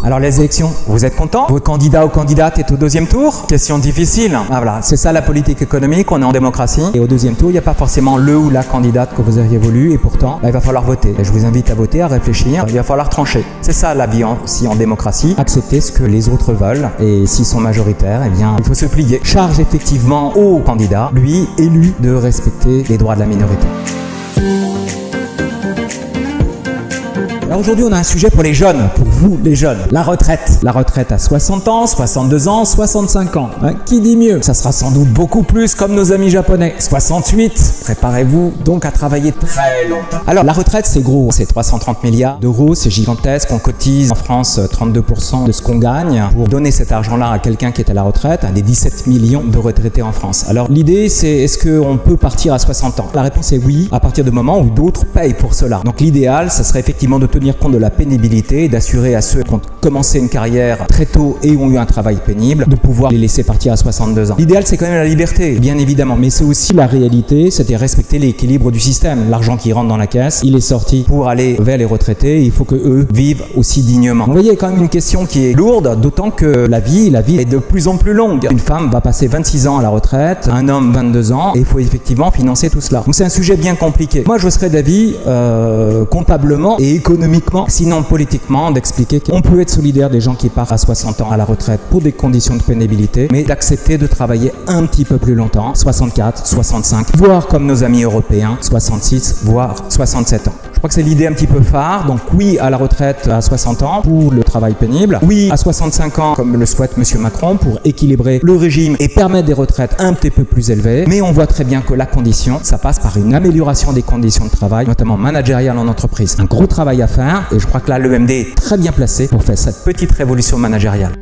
Alors les élections, vous êtes contents? Vos candidats ou candidates est au deuxième tour? Question difficile. Ah voilà, c'est ça la politique économique, on est en démocratie. Et au deuxième tour, il n'y a pas forcément le ou la candidate que vous auriez voulu et pourtant, il va falloir voter. Et je vous invite à voter, à réfléchir, il va falloir trancher. C'est ça la vie aussi en démocratie, accepter ce que les autres veulent et s'ils sont majoritaires, eh bien, il faut se plier. Charge effectivement au candidat, lui, élu, de respecter les droits de la minorité. Alors aujourd'hui, on a un sujet pour les jeunes, pour vous les jeunes, la retraite. La retraite à 60 ans, 62 ans, 65 ans. Hein, qui dit mieux? Ça sera sans doute beaucoup plus comme nos amis japonais. 68. Préparez-vous donc à travailler très longtemps. Alors la retraite, c'est gros, c'est 330 milliards d'euros, c'est gigantesque. On cotise en France 32% de ce qu'on gagne pour donner cet argent-là à quelqu'un qui est à la retraite, à des 17 millions de retraités en France. Alors l'idée, c'est est-ce qu'on peut partir à 60 ans? La réponse est oui, à partir du moment où d'autres payent pour cela. Donc l'idéal, ça serait effectivement de tenir compte de la pénibilité et d'assurer à ceux qui ont commencé une carrière très tôt et ont eu un travail pénible de pouvoir les laisser partir à 62 ans. L'idéal, c'est quand même la liberté, bien évidemment, mais c'est aussi la réalité, c'était respecter l'équilibre du système. L'argent qui rentre dans la caisse, il est sorti pour aller vers les retraités, il faut que eux vivent aussi dignement. Vous voyez, il y a quand même une question qui est lourde, d'autant que la vie est de plus en plus longue. Une femme va passer 26 ans à la retraite, un homme 22 ans, et il faut effectivement financer tout cela. Donc c'est un sujet bien compliqué. Moi, je serais d'avis, comptablement et économiquement, sinon politiquement, d'expliquer qu'on peut être solidaire des gens qui partent à 60 ans à la retraite pour des conditions de pénibilité, mais d'accepter de travailler un petit peu plus longtemps, 64, 65, voire comme nos amis européens, 66, voire 67 ans. Je crois que c'est l'idée un petit peu phare. Donc oui à la retraite à 60 ans pour le travail pénible, oui à 65 ans comme le souhaite M. Macron pour équilibrer le régime et permettre des retraites un petit peu plus élevées, mais on voit très bien que la condition, ça passe par une amélioration des conditions de travail, notamment managériales en entreprise. Un gros travail à faire et je crois que là l'EMD est très bien placé pour faire cette petite révolution managériale.